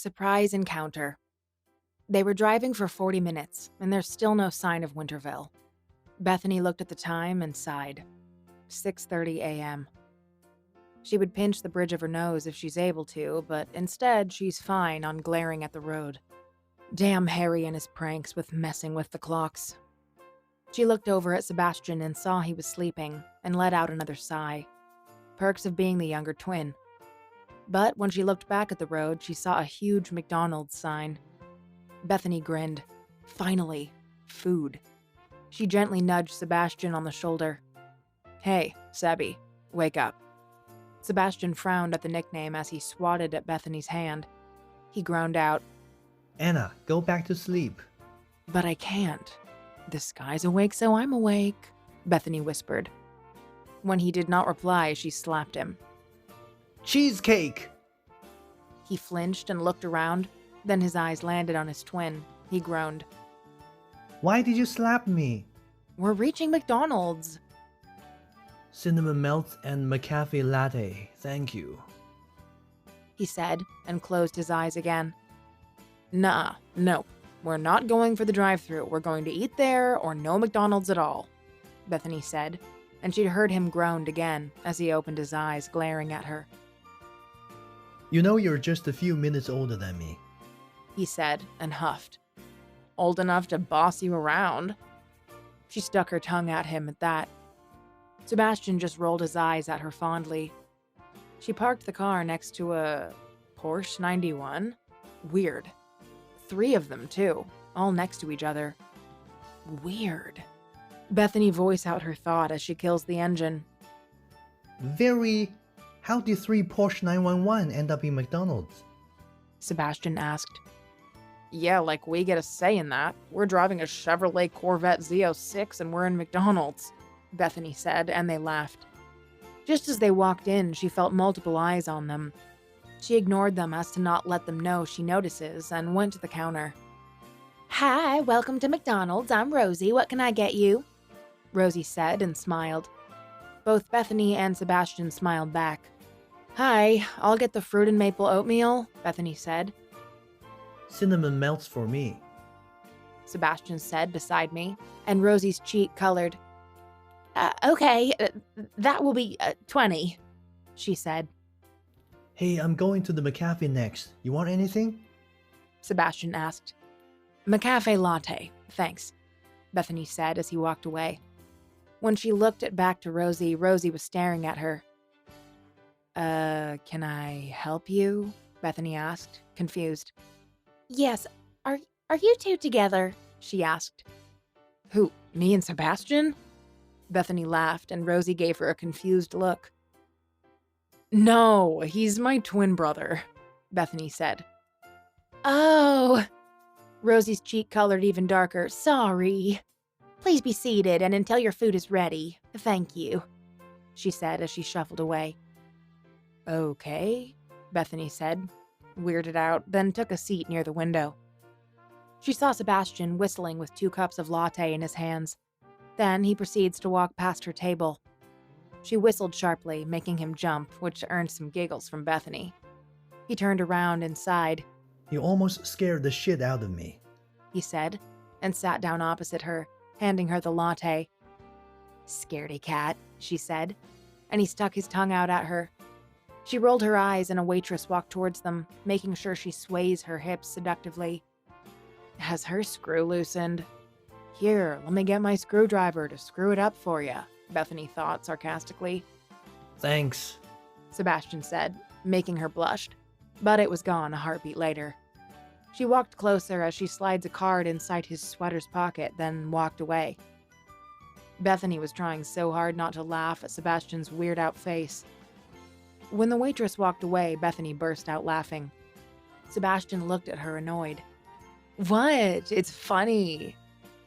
Surprise encounter. They were driving for 40 minutes, and there's still no sign of Winterville. Bethany looked at the time and sighed. 6:30 a.m. She would pinch the bridge of her nose if she's able to, but instead she's fine on glaring at the road. Damn Harry and his pranks with messing with the clocks. She looked over at Sebastian and saw he was sleeping, and let out another sigh. Perks of being the younger twin. But when she looked back at the road, she saw a huge McDonald's sign. Bethany grinned. Finally, food. She gently nudged Sebastian on the shoulder. Hey, Sebby, wake up. Sebastian frowned at the nickname as he swatted at Bethany's hand. He groaned out, Anna, go back to sleep. But I can't. The sky's awake, so I'm awake, Bethany whispered. When he did not reply, she slapped him. Cheesecake! He flinched and looked around, then his eyes landed on his twin. He groaned. Why did you slap me? We're reaching McDonald's. Cinnamon melts and McCafe latte, thank you. He said, and closed his eyes again. Nah, no. We're not going for the drive-thru. We're going to eat there or no McDonald's at all, Bethany said, and she'd heard him groan again as he opened his eyes, glaring at her. You know you're just a few minutes older than me. He said, and huffed. Old enough to boss you around. She stuck her tongue at him at that. Sebastian just rolled his eyes at her fondly. She parked the car next to a Porsche 91. Weird. 3 of them, too, all next to each other. Weird. Bethany voiced out her thought as she kills the engine. How did 3 Porsche 911 end up in McDonald's? Sebastian asked. Yeah, like we get a say in that. We're driving a Chevrolet Corvette Z06 and we're in McDonald's, Bethany said, and they laughed. Just as they walked in, she felt multiple eyes on them. She ignored them as to not let them know she notices and went to the counter. Hi, welcome to McDonald's. I'm Rosie. What can I get you? Rosie said and smiled. Both Bethany and Sebastian smiled back. Hi, I'll get the fruit and maple oatmeal, Bethany said. Cinnamon melts for me, Sebastian said beside me, and Rosie's cheek colored. Okay, that will be 20, she said. Hey, I'm going to the McCafe next. You want anything? Sebastian asked. McCafe latte, thanks, Bethany said as he walked away. When she looked back to Rosie, Rosie was staring at her. Can I help you? Bethany asked, confused. Yes, are you two together? She asked. Who, me and Sebastian? Bethany laughed, and Rosie gave her a confused look. No, he's my twin brother, Bethany said. Oh. Rosie's cheek colored even darker. Sorry. Please be seated and until your food is ready. Thank you, she said as she shuffled away. Okay, Bethany said, weirded out, then took a seat near the window. She saw Sebastian whistling with 2 cups of latte in his hands. Then he proceeds to walk past her table. She whistled sharply, making him jump, which earned some giggles from Bethany. He turned around and sighed. You almost scared the shit out of me, he said, and sat down opposite her, handing her the latte. Scaredy cat, she said, and he stuck his tongue out at her. She rolled her eyes and a waitress walked towards them, making sure she sways her hips seductively. Has her screw loosened? Here, let me get my screwdriver to screw it up for you, Bethany thought sarcastically. Thanks, Sebastian said, making her blush, but it was gone a heartbeat later. She walked closer as she slides a card inside his sweater's pocket, then walked away. Bethany was trying so hard not to laugh at Sebastian's weird-out face. When the waitress walked away, Bethany burst out laughing. Sebastian looked at her annoyed. What? It's funny,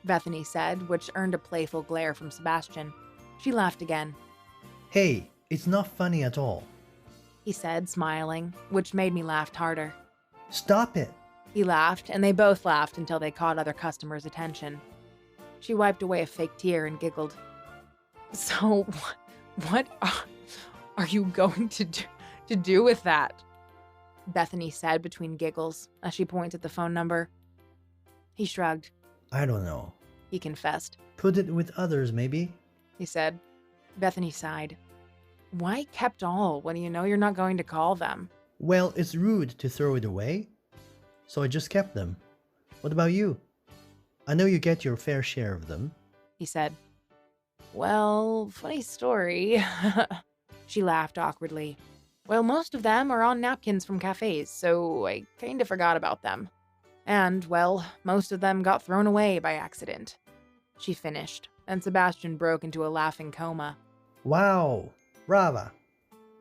Bethany said, which earned a playful glare from Sebastian. She laughed again. Hey, it's not funny at all, he said, smiling, which made me laugh harder. Stop it. He laughed, and they both laughed until they caught other customers' attention. She wiped away a fake tear and giggled. So, what are you going to do with that? Bethany said between giggles as she pointed at the phone number. He shrugged. I don't know. He confessed. Put it with others, maybe? He said. Bethany sighed. Why kept all when you know you're not going to call them? Well, it's rude to throw it away, so I just kept them. What about you? I know you get your fair share of them. He said. Well, funny story. She laughed awkwardly. Well, most of them are on napkins from cafes, so I kinda forgot about them. And, well, most of them got thrown away by accident. She finished, and Sebastian broke into a laughing coma. Wow, Brava,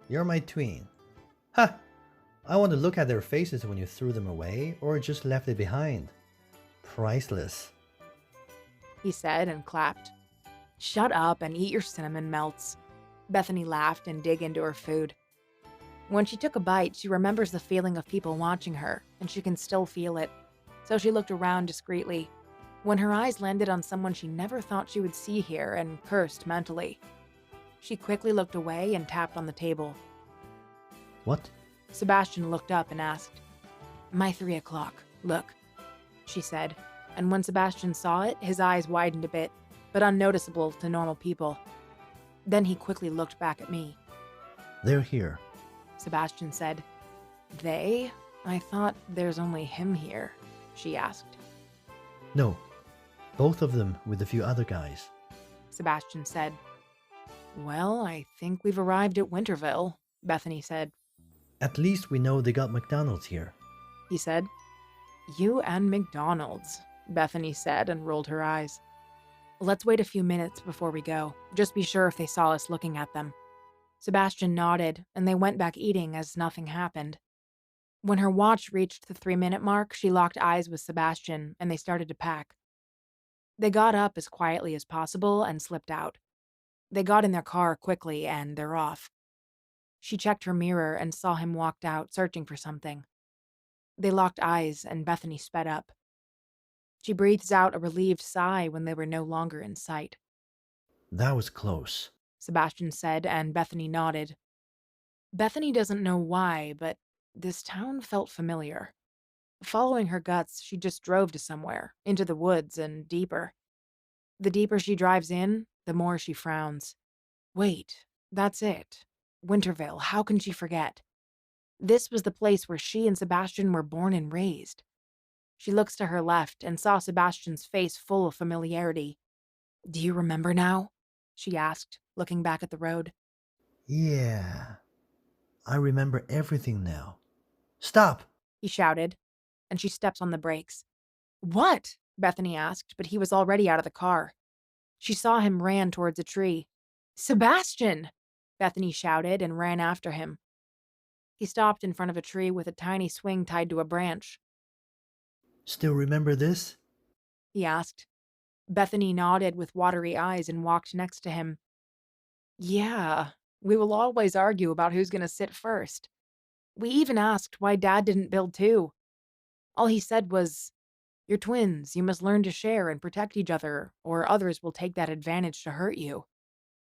you're my twin. Ha! I want to look at their faces when you threw them away or just left it behind. Priceless. He said and clapped. Shut up and eat your cinnamon melts. Bethany laughed and dug into her food. When she took a bite, she remembers the feeling of people watching her, and she can still feel it. So she looked around discreetly, when her eyes landed on someone she never thought she would see here and cursed mentally. She quickly looked away and tapped on the table. What? Sebastian looked up and asked, My 3 o'clock, look, she said, and when Sebastian saw it, his eyes widened a bit, but unnoticeable to normal people. Then he quickly looked back at me. They're here. Sebastian said. They? I thought there's only him here, she asked. No, both of them with a few other guys. Sebastian said. Well, I think we've arrived at Winterville, Bethany said. At least we know they got McDonald's here. He said. You and McDonald's, Bethany said and rolled her eyes. Let's wait a few minutes before we go. Just be sure if they saw us looking at them. Sebastian nodded, and they went back eating as nothing happened. When her watch reached the 3-minute mark, she locked eyes with Sebastian, and they started to pack. They got up as quietly as possible and slipped out. They got in their car quickly, and they're off. She checked her mirror and saw him walked out, searching for something. They locked eyes, and Bethany sped up. She breathes out a relieved sigh when they were no longer in sight. That was close, Sebastian said, and Bethany nodded. Bethany doesn't know why, but this town felt familiar. Following her guts, she just drove to somewhere, into the woods and deeper. The deeper she drives in, the more she frowns. Wait, that's it. Winterville, how can she forget? This was the place where she and Sebastian were born and raised. She looks to her left and saw Sebastian's face full of familiarity. Do you remember now? She asked, looking back at the road. Yeah, I remember everything now. Stop! He shouted, and she steps on the brakes. What? Bethany asked, but he was already out of the car. She saw him ran towards a tree. Sebastian! Bethany shouted and ran after him. He stopped in front of a tree with a tiny swing tied to a branch. Still remember this? He asked. Bethany nodded with watery eyes and walked next to him. Yeah, we will always argue about who's going to sit first. We even asked why Dad didn't build too. All he said was, You're twins, you must learn to share and protect each other, or others will take that advantage to hurt you,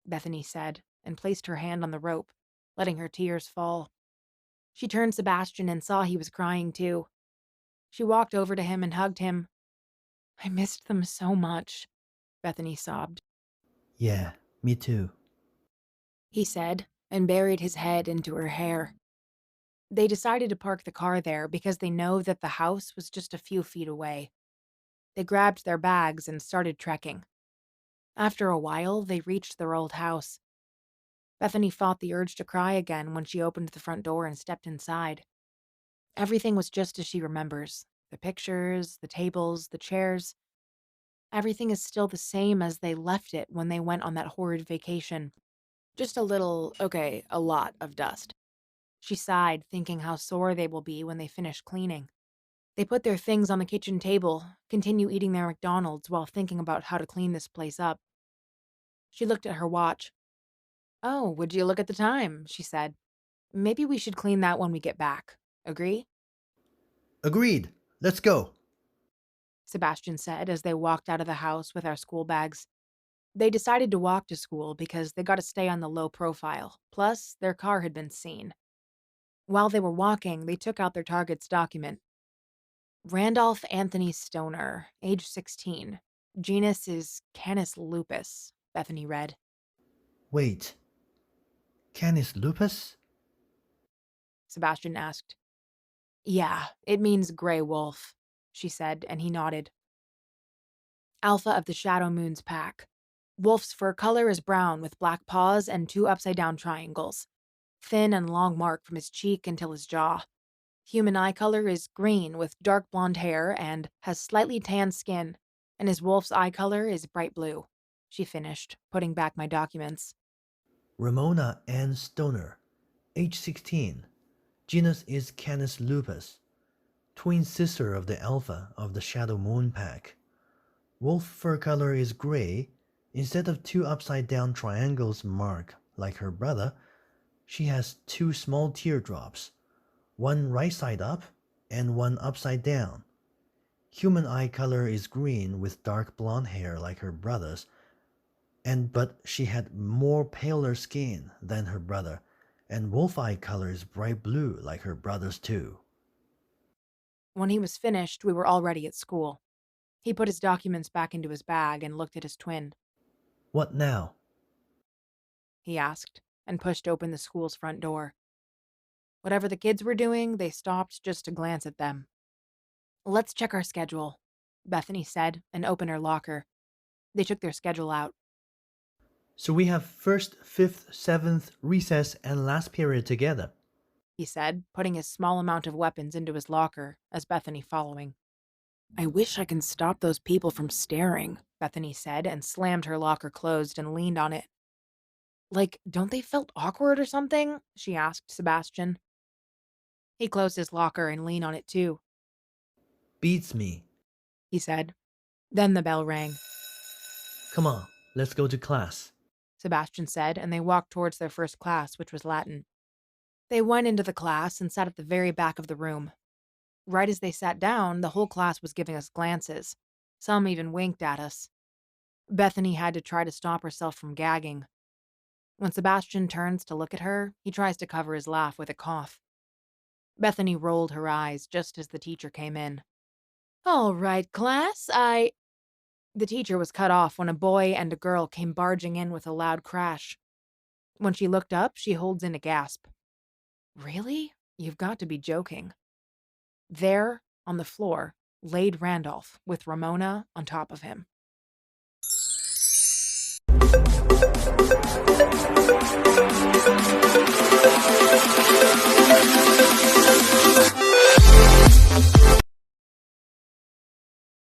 Bethany said, and placed her hand on the rope, letting her tears fall. She turned Sebastian and saw he was crying too. She walked over to him and hugged him. I missed them so much, Bethany sobbed. Yeah, me too. He said, and buried his head into her hair. They decided to park the car there because they know that the house was just a few feet away. They grabbed their bags and started trekking. After a while, they reached their old house. Bethany fought the urge to cry again when she opened the front door and stepped inside. Everything was just as she remembers. The pictures, the tables, the chairs. Everything is still the same as they left it when they went on that horrid vacation. Just a lot of dust. She sighed, thinking how sore they will be when they finish cleaning. They put their things on the kitchen table, continue eating their McDonald's while thinking about how to clean this place up. She looked at her watch. Oh, would you look at the time? She said. Maybe we should clean that when we get back. Agree? Agreed. Let's go. Sebastian said as they walked out of the house with our school bags. They decided to walk to school because they got to stay on the low profile. Plus, their car had been seen. While they were walking, they took out their target's document. Randolph Anthony Stoner, age 16. Genus is Canis lupus, Bethany read. Wait, Canis lupus? Sebastian asked. Yeah, it means gray wolf, she said, and he nodded. Alpha of the Shadow Moon's pack. Wolf's fur color is brown with black paws and 2 upside-down triangles. Thin and long mark from his cheek until his jaw. Human eye color is green with dark blonde hair and has slightly tan skin, and his wolf's eye color is bright blue. She finished, putting back my documents. Ramona Ann Stoner, age 16. Genus is Canis lupus. Twin sister of the Alpha of the Shadow Moon pack. Wolf fur color is gray. Instead of 2 upside down triangles marked like her brother, she has 2 small teardrops, one right side up and one upside down. Human eye color is green with dark blonde hair like her brother's, but she had more paler skin than her brother, and wolf eye color is bright blue like her brother's too. When he was finished, we were already at school. He put his documents back into his bag and looked at his twin. What now? He asked, and pushed open the school's front door. Whatever the kids were doing, they stopped just to glance at them. Let's check our schedule, Bethany said, and opened her locker. They took their schedule out. So we have first, fifth, seventh, recess, and last period together, he said, putting his small amount of weapons into his locker, as Bethany following. I wish I can stop those people from staring, Bethany said, and slammed her locker closed and leaned on it. Like, don't they felt awkward or something? She asked Sebastian. He closed his locker and leaned on it too. Beats me, he said. Then the bell rang. Come on, let's go to class, Sebastian said, and they walked towards their first class, which was Latin. They went into the class and sat at the very back of the room. Right as they sat down, the whole class was giving us glances. Some even winked at us. Bethany had to try to stop herself from gagging. When Sebastian turns to look at her, he tries to cover his laugh with a cough. Bethany rolled her eyes just as the teacher came in. All right, class, The teacher was cut off when a boy and a girl came barging in with a loud crash. When she looked up, she holds in a gasp. Really? You've got to be joking. There, on the floor, laid Randolph with Ramona on top of him.